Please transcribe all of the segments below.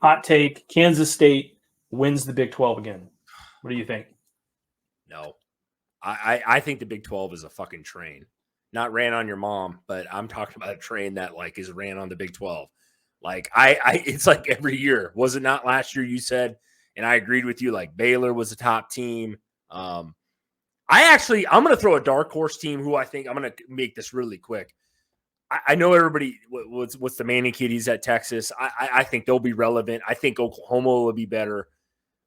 hot take, Kansas State wins the Big 12 again. What do you think? No. I think the Big 12 is a fucking train. Not ran on your mom, but I'm talking about a train that like is ran on the Big 12. Like it's like every year. Was it not last year you said, and I agreed with you, like Baylor was a top team. I'm going to throw a dark horse team who I think I'm going to make this really quick. I know everybody, what's the Manning kiddies at Texas. I think they'll be relevant. I think Oklahoma will be better.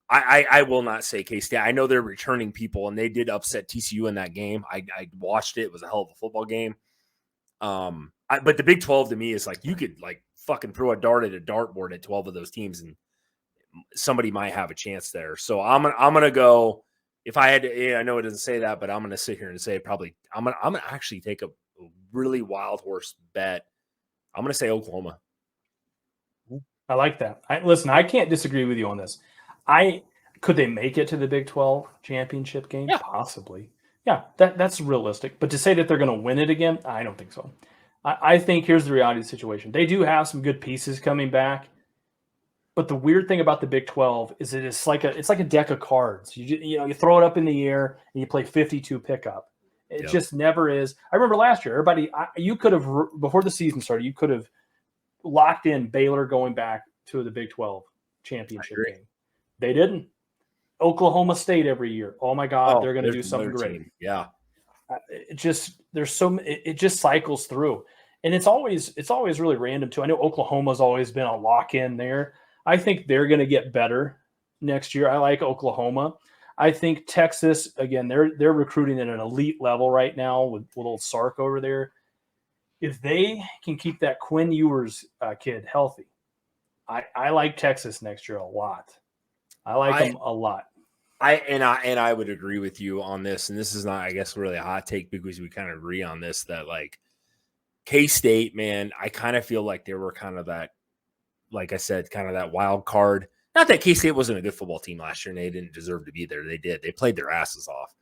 I will not say K-State. I know they're returning people, and they did upset TCU in that game. I watched it. It was a hell of a football game. But the Big 12 to me is like you could like fucking throw a dart at a dartboard at 12 of those teams, and somebody might have a chance there. So I'm gonna go. If I had to, I know it doesn't say that, but I'm gonna sit here and say probably I'm gonna actually take a really wild horse bet. I'm gonna say Oklahoma. I like that. Listen, I can't disagree with you on this. Could they make it to the Big 12 championship game? Yeah. Possibly. Yeah, that's realistic. But to say that they're going to win it again, I don't think so. I think here's the reality of the situation. They do have some good pieces coming back. But the weird thing about the Big 12 is it's like a deck of cards. You throw it up in the air and you play 52 pickup. It just never is. I remember last year, you could have, before the season started, you could have locked in Baylor going back to the Big 12 championship game. They didn't. Oklahoma State every year. Oh my God, they're going to do something great. Team. Yeah. It just cycles through, and it's always really random too. I know Oklahoma's always been a lock in there. I think they're going to get better next year. I like Oklahoma. I think Texas again. They're recruiting at an elite level right now with old Sark over there. If they can keep that Quinn Ewers kid healthy, I like Texas next year a lot. I like them a lot. I would agree with you on this. And this is not, I guess, really a hot take because we kind of agree on this that like K-State, man, I kind of feel like they were kind of that, like I said, kind of that wild card. Not that K-State wasn't a good football team last year and they didn't deserve to be there. They did. They played their asses off.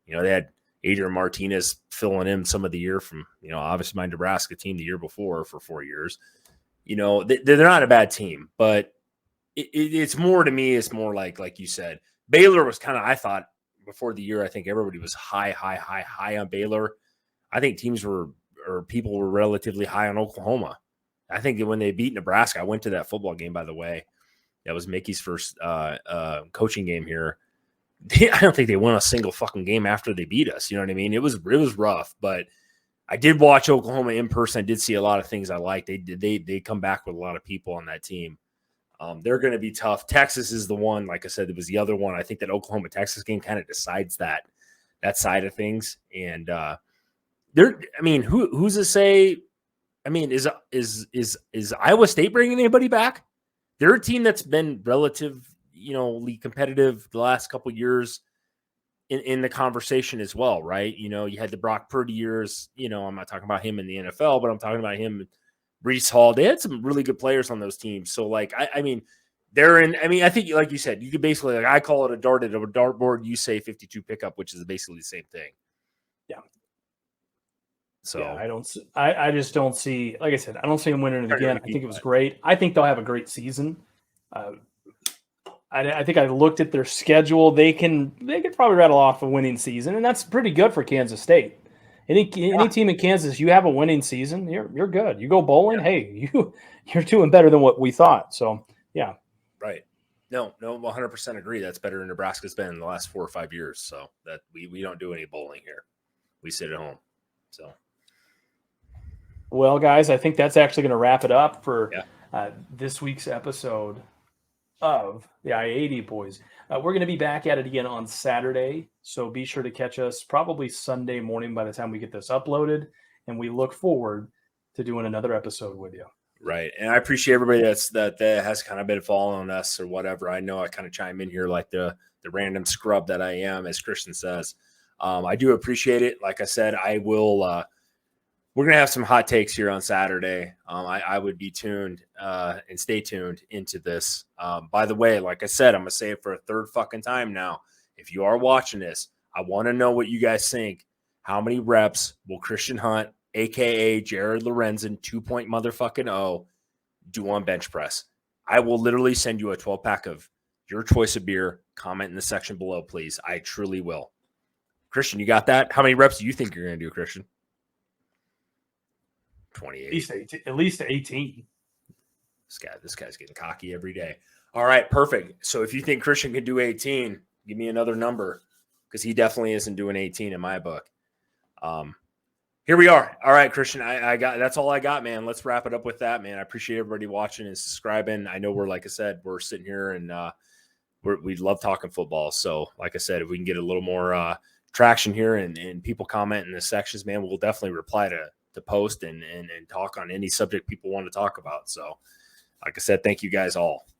They had Adrian Martinez filling in some of the year from, obviously my Nebraska team the year before for 4 years. They're not a bad team, but it's more to me. It's more like you said, Baylor was kind of, I thought before the year, I think everybody was high on Baylor. I think people were relatively high on Oklahoma. I think that when they beat Nebraska, I went to that football game, by the way. That was Mickey's first coaching game here. I don't think they won a single fucking game after they beat us. You know what I mean? It was rough, but I did watch Oklahoma in person. I did see a lot of things I liked. They come back with a lot of people on that team. They're going to be tough. Texas is the one, like I said, it was the other one. I think that Oklahoma-Texas game kind of decides that side of things. And who's to say? I mean, is Iowa State bringing anybody back? They're a team that's been relatively competitive the last couple of years in the conversation as well, right? You had the Brock Purdy years. I'm not talking about him in the NFL, but I'm talking about him. Breece Hall, they had some really good players on those teams. So, like, I think, like you said, you could basically, like, I call it a dart at a dartboard. You say 52 pickup, which is basically the same thing. Yeah. So yeah, I just don't see, like I said, I don't see them winning it again. I think it was great. I think they'll have a great season. I think I looked at their schedule. They could probably rattle off a winning season, and that's pretty good for Kansas State. Any team in Kansas, you have a winning season, you're good. You go bowling, hey, you're doing better than what we thought. So, yeah. Right. No, 100% agree. That's better than Nebraska's been in the last 4 or 5 years. So that we don't do any bowling here. We sit at home. So. Well, guys, I think that's actually going to wrap it up for this week's episode of the I-80 Boys. We're going to be back at it again on Saturday, so be sure to catch us probably Sunday morning by the time we get this uploaded, and we look forward to doing another episode with you. Right, and I appreciate everybody that has kind of been following us or whatever. I know I kind of chime in here like the random scrub that I am, as Christian says. I do appreciate it. Like I said, I will we're going to have some hot takes here on Saturday. I would be tuned and stay tuned into this. By the way, like I said, I'm going to say it for a third fucking time now. If you are watching this, I want to know what you guys think. How many reps will Christian Hunt, a.k.a. Jared Lorenzen, 2-point motherfucking O, do on bench press? I will literally send you a 12-pack of your choice of beer. Comment in the section below, please. I truly will. Christian, you got that? How many reps do you think you're going to do, Christian? 28. At least 18. This guy's getting cocky every day. All right, perfect. So if you think Christian can do 18, give me another number, because he definitely isn't doing 18 in my book. Here we are. All right, Christian, I got, that's all I got, man. Let's wrap it up with that, man. I appreciate everybody watching and subscribing. I know like I said, we're sitting here and we love talking football. So like I said, if we can get a little more traction here and people comment in the sections, man, we'll definitely reply to post and talk on any subject people want to talk about. So like I said, thank you guys all.